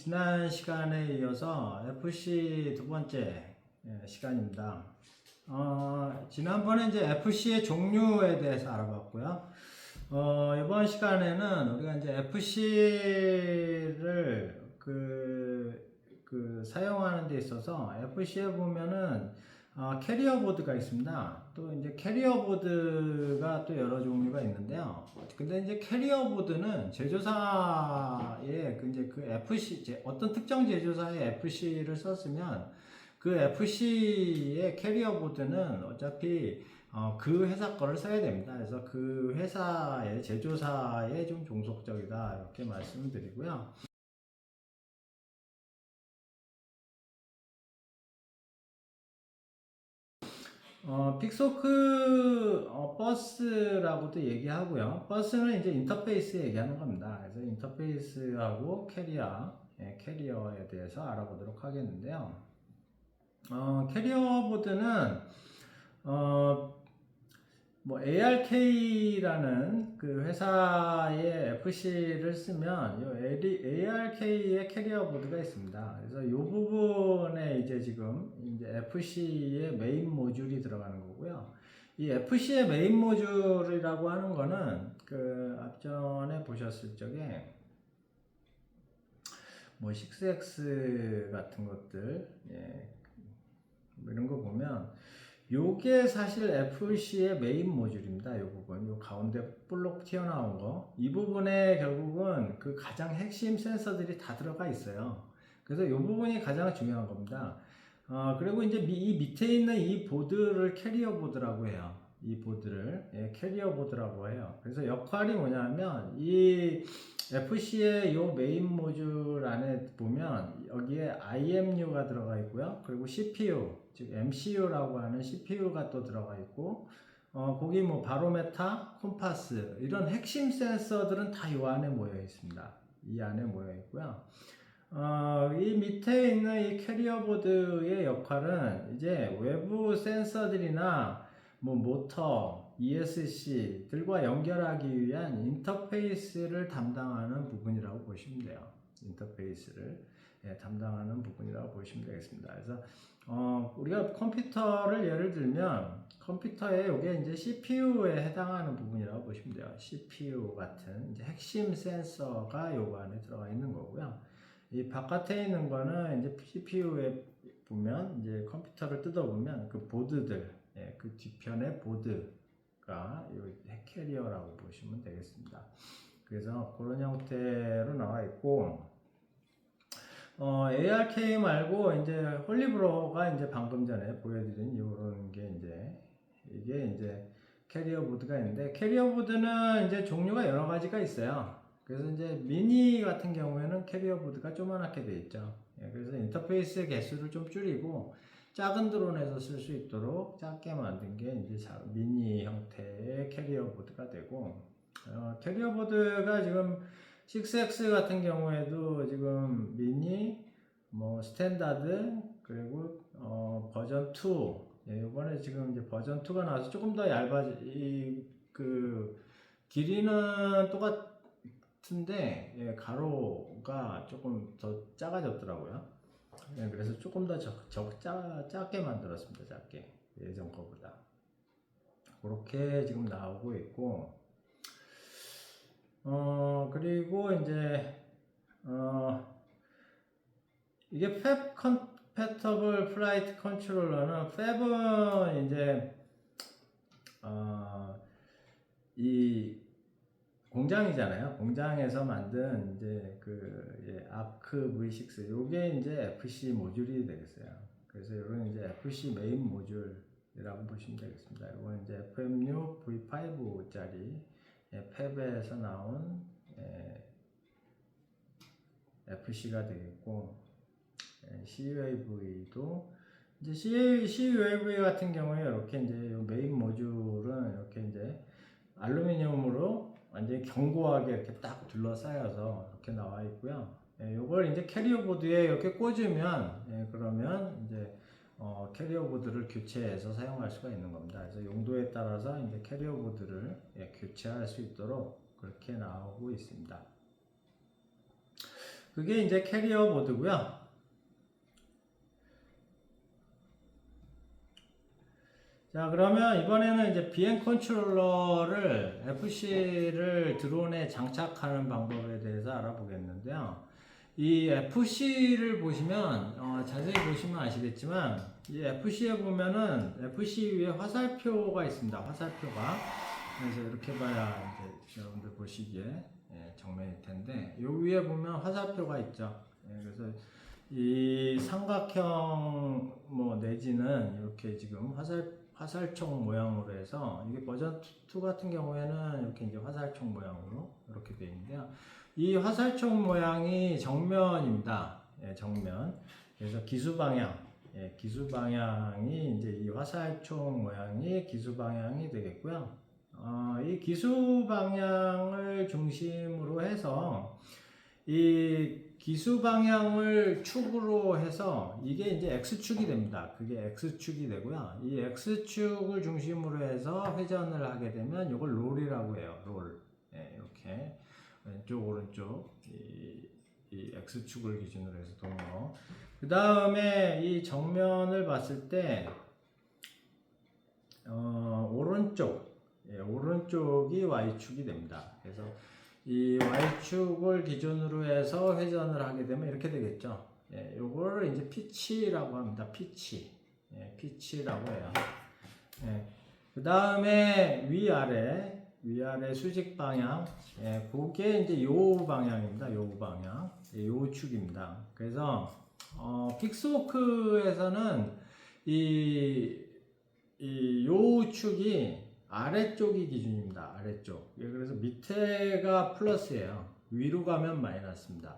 지난 시간에 이어서 FC 두 번째 시간입니다. 지난번에 이제 FC의 종류에 대해서 알아봤고요. 이번 시간에는 우리가 이제 FC를 사용하는 데 있어서 FC에 보면은 캐리어 보드가 있습니다. 또 이제 캐리어 보드가 또 여러 종류가 있는데요. 근데 이제 캐리어 보드는 제조사의 이제 그 FC, 어떤 특정 제조사의 FC를 썼으면 그 FC의 캐리어 보드는 어차피 그 회사 거를 써야 됩니다. 그래서 그 회사의 제조사에 좀 종속적이다 이렇게 말씀을 드리고요. 픽소크 버스라고도 얘기하고요. 버스는 이제 인터페이스 얘기하는 겁니다. 그래서 인터페이스하고 캐리어에 대해서 알아보도록 하겠는데요. 캐리어 보드는 ARK라는 그 회사의 FC를 쓰면 ARK의 캐리어 보드가 있습니다. 그래서 이 부분에 이제 지금 이제 FC의 메인 모듈이 들어가는 거고요. 이 FC의 메인 모듈이라고 하는 거는 그 앞전에 보셨을 적에 6X 같은 것들, 이런 거 보면 요게 사실 FC의 메인 모듈입니다. 이 부분, 요 가운데 볼록 튀어나온 거, 이 부분에 결국은 그 가장 핵심 센서들이 다 들어가 있어요. 그래서 이 부분이 가장 중요한 겁니다. 그리고 이제 이 밑에 있는 이 보드를 캐리어 보드라고 해요. 이 보드를 캐리어 보드라고 해요. 그래서 역할이 뭐냐면 이 FC의 요 메인 모듈 안에 보면 여기에 IMU가 들어가 있고요. 그리고 CPU, 즉 MCU라고 하는 CPU가 또 들어가 있고, 거기 뭐 바로메타, 콤파스 이런 핵심 센서들은 다 이 안에 모여 있습니다. 이 안에 모여 있고요. 이 밑에 있는 이 캐리어 보드의 역할은 이제 외부 센서들이나 뭐 모터, ESC들과 연결하기 위한 인터페이스를 담당하는 부분이라고 보시면 돼요. 인터페이스를 담당하는 부분이라고 보시면 되겠습니다. 그래서 우리가 컴퓨터를 예를 들면 컴퓨터에 이게 이제 CPU에 해당하는 부분이라고 보시면 돼요. CPU 같은 이제 핵심 센서가 요거 안에 들어가 있는 거고요. 이 바깥에 있는 거는 이제 CPU에 보면 이제 컴퓨터를 뜯어보면 그 보드들, 그 뒤편의 보드가 이 캐리어라고 보시면 되겠습니다. 그래서 그런 형태로 나와 있고, ARK 말고 이제 홀리브로가 이제 방금 전에 보여드린 이런 게 이게 이제 캐리어 보드가 있는데, 캐리어 보드는 이제 종류가 여러 가지가 있어요. 그래서 이제 미니 같은 경우에는 캐리어 보드가 조그맣게 되어 있죠. 그래서 인터페이스 개수를 좀 줄이고 작은 드론에서 쓸 수 있도록 작게 만든 게 이제 미니 형태의 캐리어 보드가 되고, 캐리어 보드가 지금 6X 같은 경우에도 지금 미니, 뭐 스탠다드, 그리고 버전 2, 이번에 지금 이제 버전 2가 나와서 조금 더 그 길이는 똑같은데 가로가 조금 더 작아졌더라고요. 그래서 조금 더 작게 만들었습니다. 작게, 예전 거보다. 그렇게 지금 나오고 있고, 그리고 이제 이게 팹 컴패터블 플라이트 컨트롤러는, 팹은 이제 이 공장이잖아요. 공장에서 만든 이제 아크 V6, 요게 이제 FC 모듈이 되겠어요. 그래서 이런 이제 FC 메인 모듈이라고 보시면 되겠습니다. 이건 이제 FMU V5짜리 팹에서 나온 FC가 되겠고, CUAV도 이제 CUAV 같은 경우에 이렇게 이제 메인 모듈은 이렇게 이제 알루미늄으로 완전히 견고하게 이렇게 딱 둘러싸여서 이렇게 나와 있고요. 요걸 이제 캐리어 보드에 이렇게 꽂으면, 그러면 이제 캐리어 보드를 교체해서 사용할 수가 있는 겁니다. 그래서 용도에 따라서 이제 캐리어 보드를 교체할 수 있도록 그렇게 나오고 있습니다. 그게 이제 캐리어 보드고요. 자, 그러면 이번에는 이제 비행 컨트롤러를 FC를 드론에 장착하는 방법에 대해서 알아보겠는데요. 이 FC를 보시면 자세히 보시면 아시겠지만 이 FC에 보면은 FC 위에 화살표가 있습니다. 화살표가. 그래서 이렇게 봐야 이제 여러분들 보시기에 정면일 텐데 요 위에 보면 화살표가 있죠. 그래서 이 삼각형 뭐 내지는 이렇게 지금 화살총 모양으로 해서 이게 버전 2 같은 경우에는 이렇게 이제 화살총 모양으로 이렇게 되어 있는데요. 이 화살총 모양이 정면입니다. 정면. 그래서 기수 방향, 기수 방향이 이제 이 화살총 모양이 기수 방향이 되겠고요. 이 기수 방향을 중심으로 해서 이 기수 방향을 축으로 해서 이게 이제 X축이 됩니다. 그게 X축이 되고요. 이 X축을 중심으로 해서 회전을 하게 되면 이걸 롤이라고 해요. 롤. 이렇게 왼쪽 오른쪽 이 X축을 기준으로 해서 도는 거. 그 다음에 이 정면을 봤을 때 오른쪽이 Y축이 됩니다. 그래서 이 Y축을 기준으로 해서 회전을 하게 되면 이렇게 되겠죠. 요거를 이제 피치라고 합니다. 피치라고 해요. 그 다음에 위아래 수직 방향, 그게 이제 요 방향입니다. 요 방향, 요 축입니다. 그래서 픽스워크에서는 요 축이 아래쪽이 기준입니다. 아래쪽. 그래서 밑에가 플러스예요. 위로 가면 마이너스입니다.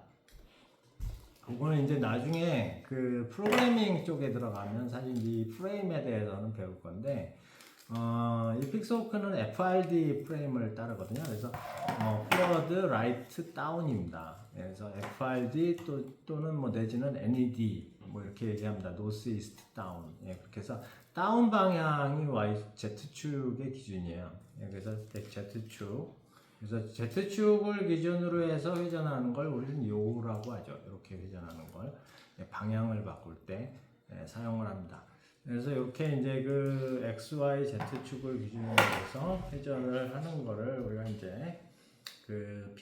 그거는 이제 나중에 그 프로그래밍 쪽에 들어가면 사실 이 프레임에 대해서는 배울 건데, 이 픽스워크는 FRD 프레임을 따르거든요. 그래서 forward, right, down입니다. 그래서 FRD 또는 뭐 내지는 NED 뭐 이렇게 얘기합니다. north, east, down. 그렇게 해서 다운 방향이 Z축의 기준이에요. 그래서 Z축. 그래서 Z축을 기준으로 해서 회전하는 걸 우리는 요라고 하죠. 이렇게 회전하는 걸 방향을 바꿀 때 사용을 합니다. 그래서 이렇게 이제 그 XY Z축을 기준으로 해서 회전을 하는 거를 우리가 이제 그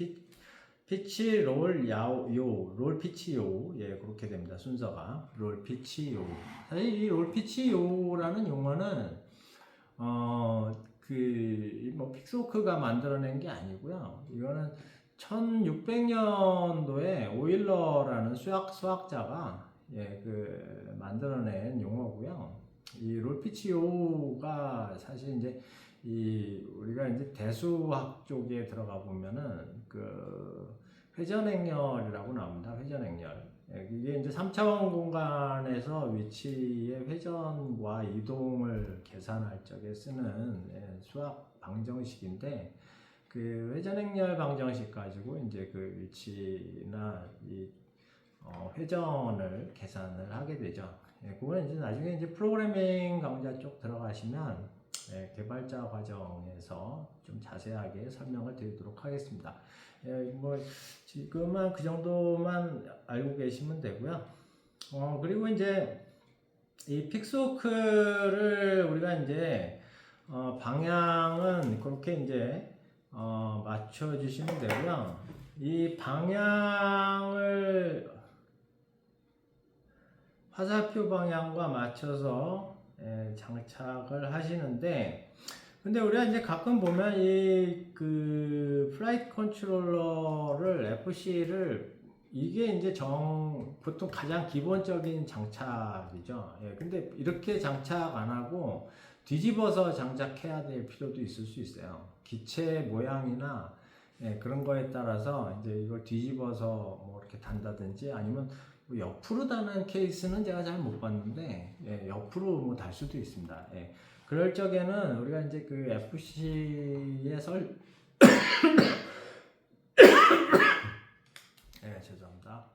피치 롤 피치 요 그렇게 됩니다. 순서가 롤 피치 요. 사실 이 롤 피치 요라는 용어는 뭐 픽스워크가 만들어낸 게 아니고요. 이거는 1600년도에 오일러라는 수학자가 그 만들어낸 용어고요. 이 롤 피치 요가 사실 이제 우리가 이제 대수학 쪽에 들어가 보면은 그 회전행렬이라고 나옵니다. 회전행렬. 이게 이제 3차원 공간에서 위치의 회전과 이동을 계산할 적에 쓰는 수학 방정식인데, 그 회전행렬 방정식 가지고 이제 그 위치나 회전을 계산을 하게 되죠. 그건 이제 나중에 이제 프로그래밍 강좌 쪽 들어가시면 개발자 과정에서 좀 자세하게 설명을 드리도록 하겠습니다. 뭐 지금은 그 정도만 알고 계시면 되고요. 그리고 이제 이 픽스워크를 우리가 이제 방향은 그렇게 이제 맞춰 주시면 되고요. 이 방향을 화살표 방향과 맞춰서 장착을 하시는데, 근데 우리가 이제 가끔 보면 그 플라이트 컨트롤러를 FC를 이게 이제 보통 가장 기본적인 장착이죠. 근데 이렇게 장착 안 하고 뒤집어서 장착해야 될 필요도 있을 수 있어요. 기체 모양이나 그런 거에 따라서 이제 이걸 뒤집어서 뭐 이렇게 단다든지 아니면 뭐 옆으로 다는 케이스는 제가 잘 못 봤는데 옆으로 뭐 달 수도 있습니다. 그럴 적에는 우리가 이제 그 FC의 죄송합니다.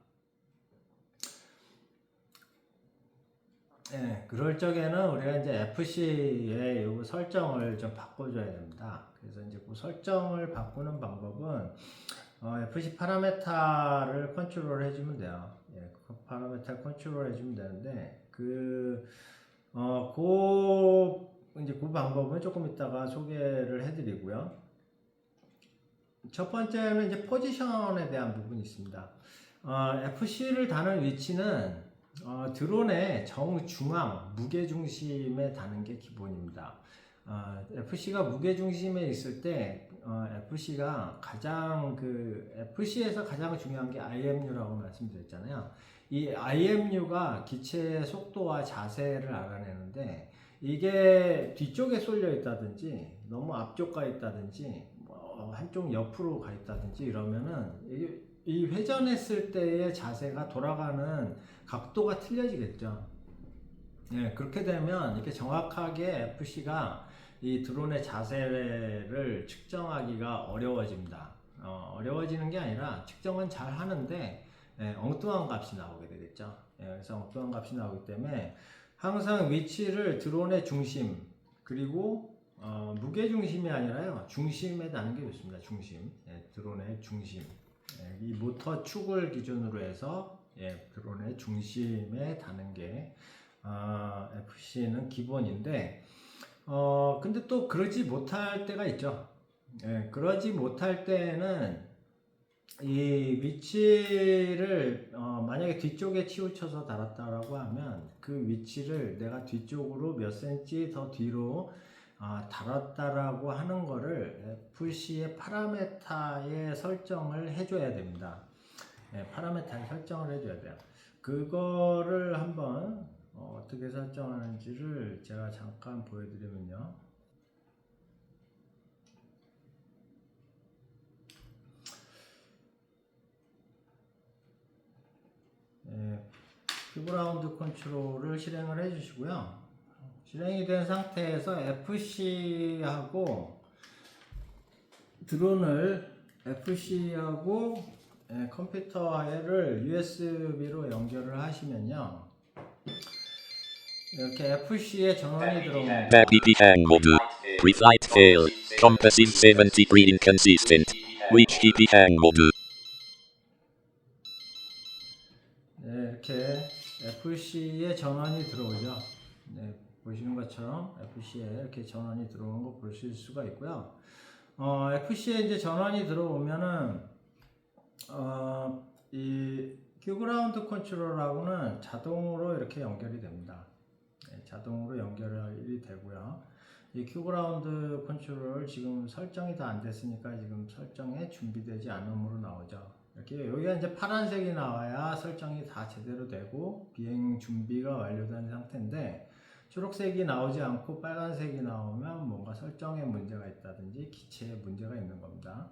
그럴 적에는 우리가 이제 FC의 요 설정을 좀 바꿔줘야 됩니다. 그래서 이제 그 설정을 바꾸는 방법은 FC 파라메타를 컨트롤 해주면 돼요. 예, 그 파라메타 컨트롤 해주면 되는데 이제 그 방법은 조금 이따가 소개를 해드리고요. 첫 번째는 이제 포지션에 대한 부분이 있습니다. FC를 다는 위치는 드론의 정중앙 무게중심에 다는 게 기본입니다. FC가 무게중심에 있을 때 FC가 FC에서 가장 중요한 게 IMU라고 말씀드렸잖아요. 이 IMU가 기체의 속도와 자세를 알아내는데 이게 뒤쪽에 쏠려 있다든지 너무 앞쪽 가 있다든지 한쪽 옆으로 가 있다든지 이러면은 이 회전했을 때의 자세가 돌아가는 각도가 틀려지겠죠. 예, 그렇게 되면 이렇게 정확하게 FC가 이 드론의 자세를 측정하기가 어려워집니다. 어려워지는 게 아니라 측정은 잘 하는데 엉뚱한 값이 나오게 되겠죠. 그래서 엉뚱한 값이 나오기 때문에 항상 위치를 드론의 중심 그리고 무게 중심이 아니라요 중심에 다는 게 좋습니다. 중심, 드론의 중심. 이 모터 축을 기준으로 해서 드론의 중심에 다는 게 FC는 기본인데 근데 또 그러지 못할 때가 있죠. 그러지 못할 때는 이 위치를 만약에 뒤쪽에 치우쳐서 달았다라고 하면 그 위치를 내가 뒤쪽으로 몇 cm 더 뒤로 달았다라고 하는 거를 FC의 파라메타에 설정을 해줘야 됩니다. 파라메타에 설정을 해줘야 돼요. 그거를 한번 어떻게 설정하는지를 제가 잠깐 보여드리면요. 큐브라운드 컨트롤을 실행을 해주시고요. 실행이 된 상태에서 FC하고 드론을 FC하고 컴퓨터를 USB로 연결을 하시면요. 이렇게 FC에 전원이 들어옵니다. BPM mode. Reflight fail. Compass is 73 inconsistent. Reach BPM mode. 네, 이렇게 FC에 전원이 들어오죠. 네, 보시는 것처럼 FC에 이렇게 전원이 들어오는 거 보실 수가 있고요. FC에 이제 전원이 들어오면은 이 큐그라운드 컨트롤하고는 자동으로 이렇게 연결이 됩니다. 네, 자동으로 연결이 되고요. 이 큐그라운드 컨트롤 지금 설정이 다 안 됐으니까 지금 설정에 준비되지 않음으로 나오죠. 이렇게 여기가 이제 파란색이 나와야 설정이 다 제대로 되고 비행 준비가 완료된 상태인데 초록색이 나오지 않고 빨간색이 나오면 뭔가 설정에 문제가 있다든지 기체에 문제가 있는 겁니다.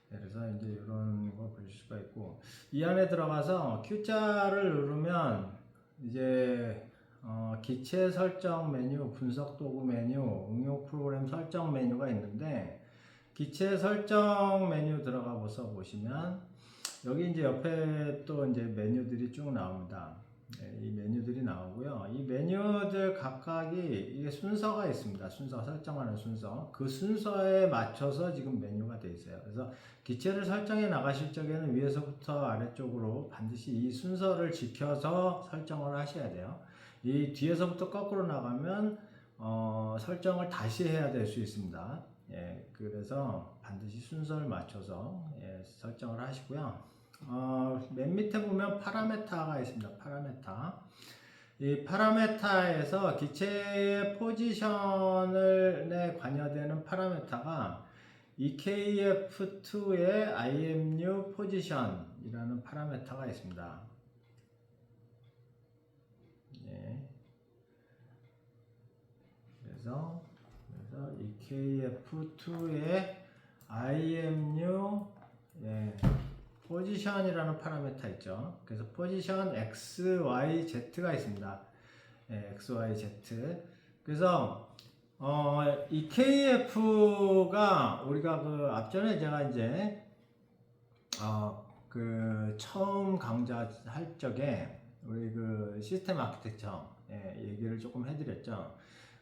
그래서 이제 이런 거 보실 수가 있고 이 안에 들어가서 Q자를 누르면 이제 기체 설정 메뉴, 분석 도구 메뉴, 응용 프로그램 설정 메뉴가 있는데 기체 설정 메뉴 들어가 보시면 여기 이제 옆에 또 이제 메뉴들이 쭉 나옵니다. 이 메뉴들이 나오고요. 이 메뉴들 각각이 이게 순서가 있습니다. 순서 설정하는 순서. 그 순서에 맞춰서 지금 메뉴가 되어 있어요. 그래서 기체를 설정해 나가실 적에는 위에서부터 아래쪽으로 반드시 이 순서를 지켜서 설정을 하셔야 돼요. 이 뒤에서부터 거꾸로 나가면 설정을 다시 해야 될 수 있습니다. 그래서 반드시 순서를 맞춰서 설정을 하시고요. 맨 밑에 보면 파라메타가 있습니다. 파라메타. 이 파라메타에서 기체의 포지션에 관여되는 파라메타가 EKF2의 IMU 포지션이라는 파라메타가 있습니다. 그래서 EKF2의 IMU 포지션이라는 파라메타 있죠. 그래서 포지션 X, Y, Z가 있습니다. X, Y, Z. 그래서 EKF가 우리가 그 앞전에 제가 이제 그 처음 강좌할 적에 우리 그 시스템 아키텍처 얘기를 조금 해드렸죠.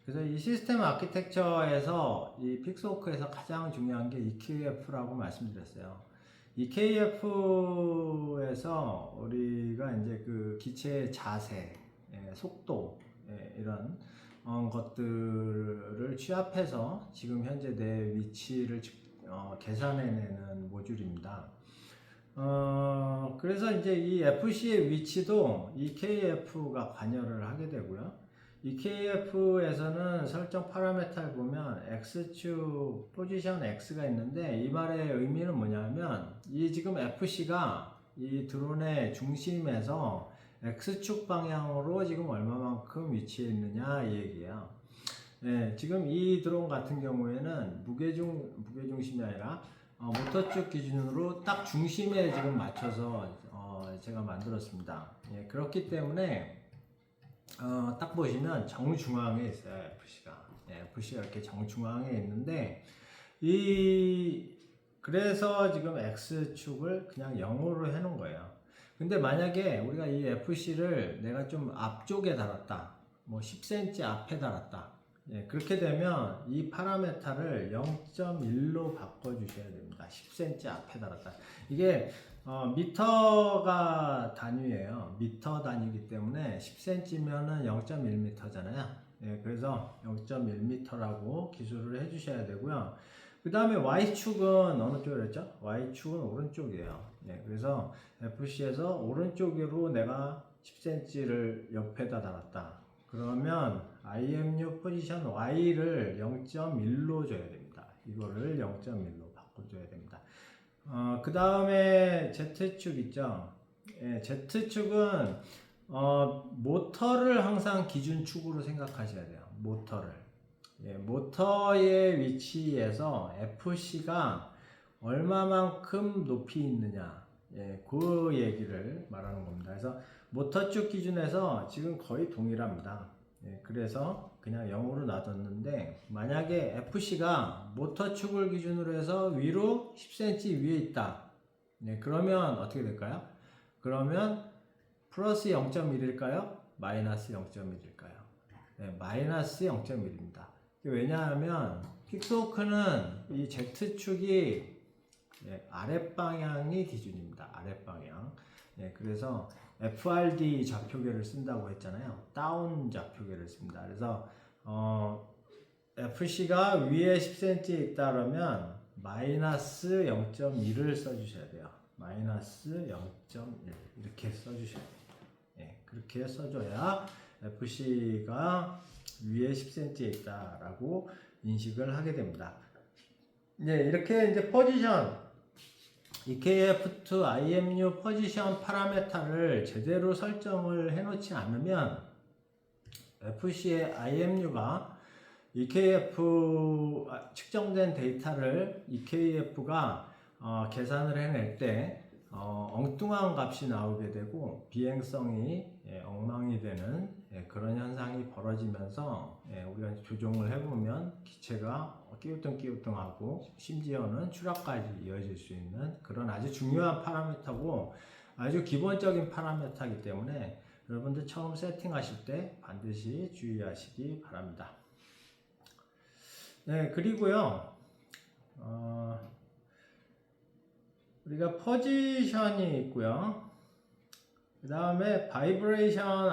그래서 이 시스템 아키텍처에서 이 픽스호크에서 가장 중요한 게 EKF라고 말씀드렸어요. EKF에서 우리가 이제 그 기체의 자세, 속도, 이런 것들을 취합해서 지금 현재 내 위치를 계산해내는 모듈입니다. 그래서 이제 이 FC의 위치도 EKF가 관여를 하게 되고요. EKF에서는 설정 파라메타를 보면 X축 포지션 X가 있는데 이 말의 의미는 뭐냐면 이 지금 FC가 이 드론의 중심에서 X축 방향으로 지금 얼마만큼 위치해 있느냐 이 얘기예요. 네, 지금 이 드론 같은 경우에는 무게중심이 아니라 모터축 기준으로 딱 중심에 지금 맞춰서 제가 만들었습니다. 예, 그렇기 때문에 딱 보시면 정중앙에 있어요. FC가. 예, FC가 이렇게 정중앙에 있는데 그래서 지금 X축을 그냥 0으로 해놓은 거예요. 근데 만약에 우리가 이 FC를 내가 좀 앞쪽에 달았다, 뭐 10cm 앞에 달았다, 예, 그렇게 되면 이 파라메타를 0.1로 바꿔주셔야 됩니다. 10cm 앞에 달았다. 이게 미터가 단위예요. 미터 단위이기 때문에 10cm면은 0.1m잖아요. 예, 그래서 0.1m라고 기술을 해주셔야 되고요. 그 다음에 Y축은 어느 쪽이었죠? 그랬죠? Y축은 오른쪽이에요. 예, 그래서 FC에서 오른쪽으로 내가 10cm를 옆에다 달았다. 그러면 IMU 포지션 Y를 0.1로 줘야 됩니다. 이거를 0.1로 바꿔줘야 됩니다. 그 다음에 Z축 있죠? 예, Z축은 모터를 항상 기준축으로 생각하셔야 돼요. 모터를. 예, 모터의 위치에서 FC가 얼마만큼 높이 있느냐, 예, 그 얘기를 말하는 겁니다. 그래서 모터축 기준에서 지금 거의 동일합니다. 예, 그래서 그냥 0으로 놔뒀는데 만약에 FC가 모터축을 기준으로 해서 위로 10cm 위에 있다. 예, 그러면 어떻게 될까요? 그러면 플러스 0.1일까요? 마이너스 0.1일까요? 예, 마이너스 0.1입니다. 왜냐하면 픽스호크는 이 Z축이 아랫방향이 기준입니다. 아랫방향. 예, 그래서 FRD 좌표계를 쓴다고 했잖아요. 다운 좌표계를 씁니다. 그래서 FC가 위에 10cm에 있다 그러면 마이너스 0.1을 써주셔야 돼요. 마이너스 0.1 이렇게 써주셔야 됩니다. 예, 그렇게 써줘야 FC가 위에 10cm에 있다라고 인식을 하게 됩니다. 네, 이렇게 이제 포지션 EKF2 IMU 포지션 파라메타를 제대로 설정을 해놓지 않으면 FC의 IMU가 EKF 측정된 데이터를 EKF가 계산을 해낼 때 엉뚱한 값이 나오게 되고 비행성이 엉망이 되는 그런 현상이 벌어지면서 우리가 조종을 해보면 기체가 끼우뚱끼우뚱하고 심지어는 추락까지 이어질 수 있는 그런 아주 중요한 파라미터고 아주 기본적인 파라미터이기 때문에 여러분들 처음 세팅하실 때 반드시 주의하시기 바랍니다. 네, 그리고요 우리가 포지션이 있고요. 그 다음에 바이브레이션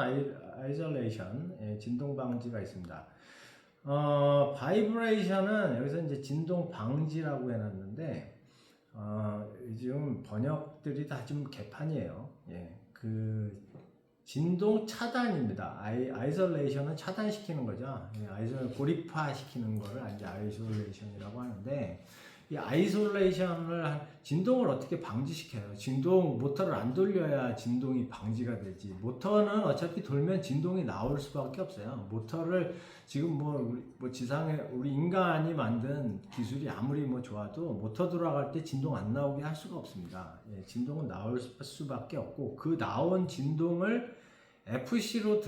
아이솔레이션, 진동 방지가 있습니다. 바이브레이션은 여기서 이제 진동 방지라고 해놨는데, 요즘 번역들이 다 좀 개판이에요. 예, 그 진동 차단입니다. 아이솔레이션은 차단시키는 거죠. 고립화시키는 거를 이제 아이솔레이션이라고 하는데, 이 아이솔레이션을 진동을 어떻게 방지시켜요? 모터를 안 돌려야 진동이 방지가 되지. 모터는 어차피 돌면 진동이 나올 수밖에 없어요. 모터를 지금 뭐 지상에 우리 인간이 만든 기술이 아무리 좋아도 모터 돌아갈 때 진동 안 나오게 할 수가 없습니다. 예, 진동은 나올 수밖에 없고 그 나온 진동을 FC로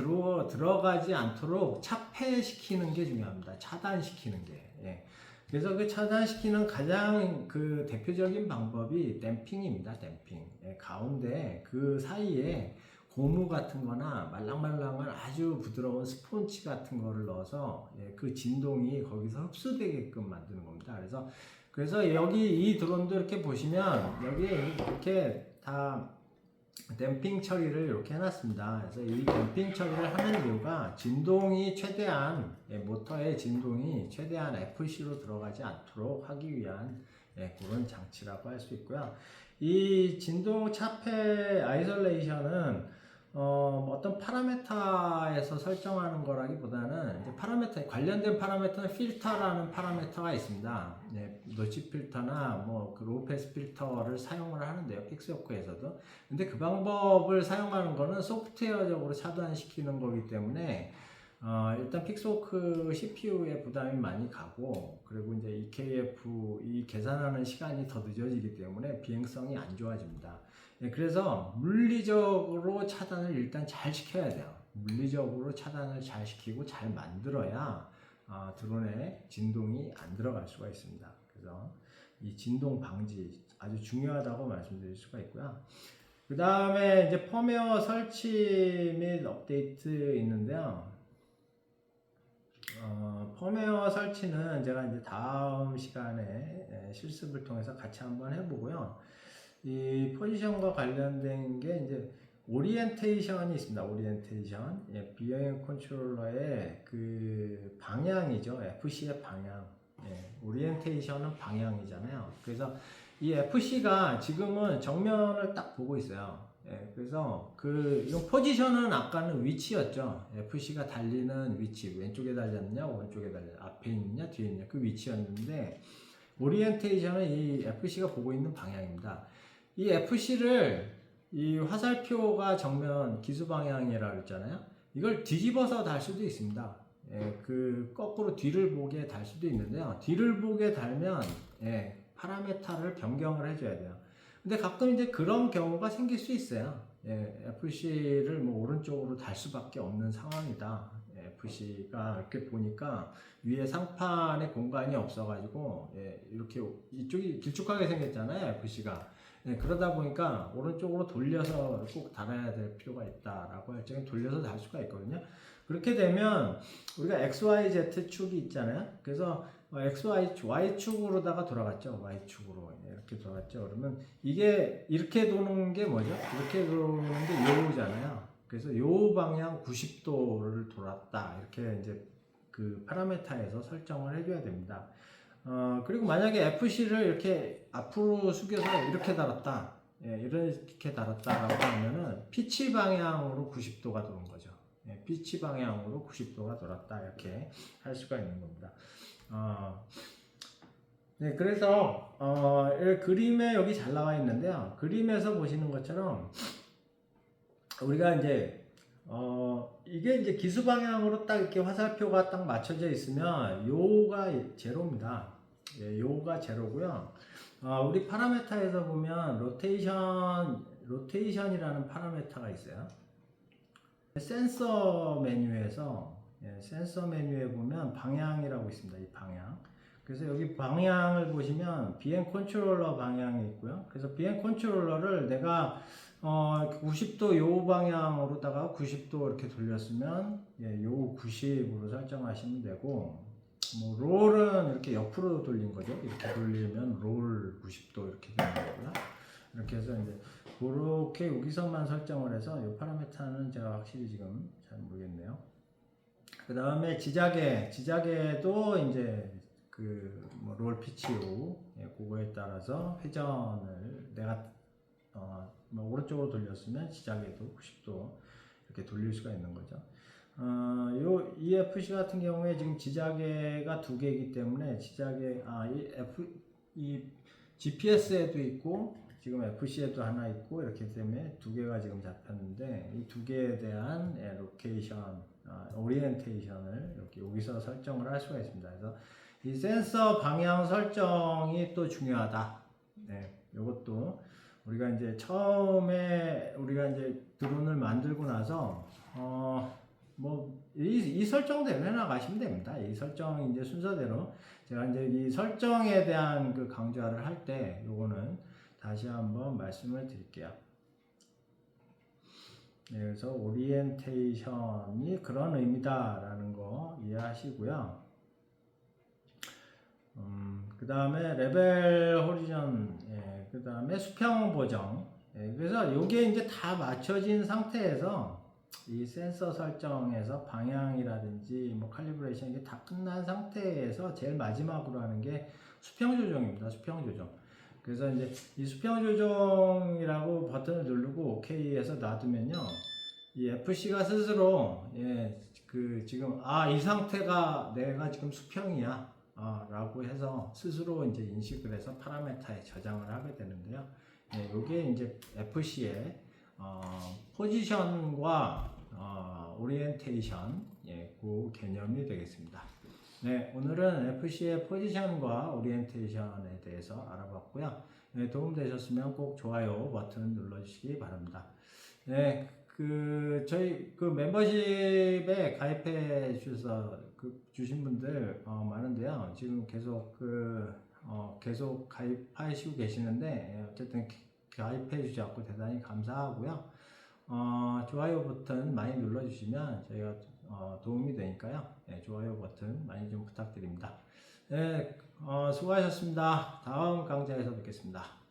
들어가지 않도록 차폐시키는 게 중요합니다. 차단시키는 게. 예. 그래서 그 차단시키는 가장 그 대표적인 방법이 댐핑입니다. 댐핑. 예, 가운데 그 사이에 고무 같은 거나 말랑말랑한 아주 부드러운 스폰지 같은 거를 넣어서 그 진동이 거기서 흡수되게끔 만드는 겁니다. 그래서 그래서 여기 이 드론도 이렇게 보시면 여기에 이렇게 다 댐핑 처리를 이렇게 해놨습니다. 그래서 이 댐핑 처리를 하는 이유가 진동이 최대한 모터의 진동이 최대한 FC로 들어가지 않도록 하기 위한 그런 장치라고 할 수 있고요. 이 진동 차폐 아이솔레이션은 어떤 파라메타에서 설정하는 거라기보다는 이제 파라메타 관련된 파라메타는 필터라는 파라메타가 있습니다. 노치 필터나 뭐그 로우 패스 필터를 사용을 하는데요, 픽스호크에서도. 근데 그 방법을 사용하는 거는 소프트웨어적으로 차단시키는 거기 때문에 일단 픽스호크 CPU에 부담이 많이 가고, 그리고 이제 EKF 이 계산하는 시간이 더 늦어지기 때문에 비행성이 안 좋아집니다. 그래서 물리적으로 차단을 일단 잘 시켜야 돼요. 물리적으로 차단을 잘 시키고 잘 만들어야 드론에 진동이 안 들어갈 수가 있습니다. 그래서 이 진동 방지 아주 중요하다고 말씀드릴 수가 있고요. 그 다음에 이제 펌웨어 설치 및 업데이트 있는데요. 펌웨어 설치는 제가 이제 다음 시간에 실습을 통해서 같이 한번 해보고요. 이 포지션과 관련된 게 이제 오리엔테이션이 있습니다. 오리엔테이션, 비행 컨트롤러의 그 방향이죠. FC의 방향. 오리엔테이션은 방향이잖아요. 그래서 이 FC가 지금은 정면을 딱 보고 있어요. 그래서 이 포지션은 아까는 위치였죠. FC가 달리는 위치, 왼쪽에 달렸냐, 오른쪽에 달렸냐, 앞에 있느냐, 뒤에 있느냐, 그 위치였는데, 오리엔테이션은 이 FC가 보고 있는 방향입니다. 이 FC를 이 화살표가 정면 기수 방향이라고 했잖아요. 이걸 뒤집어서 달 수도 있습니다. 거꾸로 뒤를 보게 달 수도 있는데요. 뒤를 보게 달면 파라메타를 변경을 해줘야 돼요. 근데 가끔 이제 그런 경우가 생길 수 있어요. FC를 뭐 오른쪽으로 달 수밖에 없는 상황이다. FC가 이렇게 보니까 위에 상판에 공간이 없어가지고 이렇게 이쪽이 길쭉하게 생겼잖아요. FC가. 그러다 보니까 오른쪽으로 돌려서 꼭 달아야 될 필요가 있다라고 할 적에 돌려서 달 수가 있거든요. 그렇게 되면 우리가 XYZ 축이 있잖아요. 그래서 Y축으로다가 돌아갔죠. Y축으로 이렇게 돌아갔죠. 그러면 이게 이렇게 도는 게 뭐죠? 이렇게 도는 게 요잖아요. 그래서 요 방향 90도를 돌았다. 이렇게 이제 그 파라메타에서 설정을 해줘야 됩니다. 그리고 만약에 FC를 이렇게 앞으로 숙여서 이렇게 달았다. 이렇게 달았다라고 하면은 피치 방향으로 90도가 도는 거죠. 피치 방향으로 90도가 돌았다. 이렇게 할 수가 있는 겁니다. 그래서 그림에 여기 잘 나와 있는데요. 그림에서 보시는 것처럼 우리가 이제 이게 이제 기수 방향으로 딱 이렇게 화살표가 딱 맞춰져 있으면 요가 제로입니다. 요가 제로고요. 우리 파라메타에서 보면 로테이션이라는 파라메타가 있어요. 센서 메뉴에 보면 방향이라고 있습니다. 이 방향. 그래서 여기 방향을 보시면 비행 컨트롤러 방향이 있고요. 그래서 비행 컨트롤러를 내가 90도 요 방향으로다가 90도 이렇게 돌렸으면 요 90으로 설정하시면 되고, 뭐 롤은 이렇게 옆으로 돌린 거죠. 이렇게 돌리면 롤 90도 이렇게 되는 거고요. 이렇게 해서 이제 그렇게 여기서만 설정을 해서 이 파라메타는 제가 확실히 지금 잘 모르겠네요. 그 다음에 지자계도 이제 롤 PCO 그거에 따라서 회전을 내가 뭐 오른쪽으로 돌렸으면 지자계도 90도 이렇게 돌릴 수가 있는 거죠. 요 EFC 같은 경우에 지금 지자계가 두 개이기 때문에 이 GPS에도 있고 지금 FC에도 하나 있고 이렇게 때문에 두 개가 지금 잡혔는데 이 두 개에 대한 로케이션, 오리엔테이션을 여기서 설정을 할 수가 있습니다. 그래서 이 센서 방향 설정이 또 중요하다. 이것도 우리가 이제 처음에 우리가 이제 드론을 만들고 나서 이 설정대로 해나가시면 됩니다. 이 설정 이제 순서대로 제가 이제 이 설정에 대한 그 강좌를 할 때 요거는 다시 한번 말씀을 드릴게요. 그래서 오리엔테이션이 그런 의미다라는 거 이해하시고요. 그 다음에 레벨 호리전, 그 다음에 수평 보정. 그래서 요게 이제 다 맞춰진 상태에서 이 센서 설정에서 방향이라든지 뭐 칼리브레이션 이게 다 끝난 상태에서 제일 마지막으로 하는 게 수평 조정입니다. 수평 조정. 그래서 이제 이 수평 조정이라고 버튼을 누르고 OK에서 놔두면요. 이 FC가 스스로 그 지금 이 상태가 내가 지금 수평이야 라고 해서 스스로 이제 인식을 해서 파라메타에 저장을 하게 되는데요. 요게 이제 FC의 포지션과 오리엔테이션 그 개념이 되겠습니다. 네, 오늘은 FC의 포지션과 오리엔테이션에 대해서 알아봤고요. 도움되셨으면 꼭 좋아요 버튼 눌러주시기 바랍니다. 네, 저희 멤버십에 가입해 주신 분들 많은데요. 지금 계속 계속 가입하시고 계시는데 어쨌든 가입해 주지 않고 대단히 감사하고요. 좋아요 버튼 많이 눌러주시면 저희가 도움이 되니까요. 좋아요 버튼 많이 좀 부탁드립니다. 네, 수고하셨습니다. 다음 강좌에서 뵙겠습니다.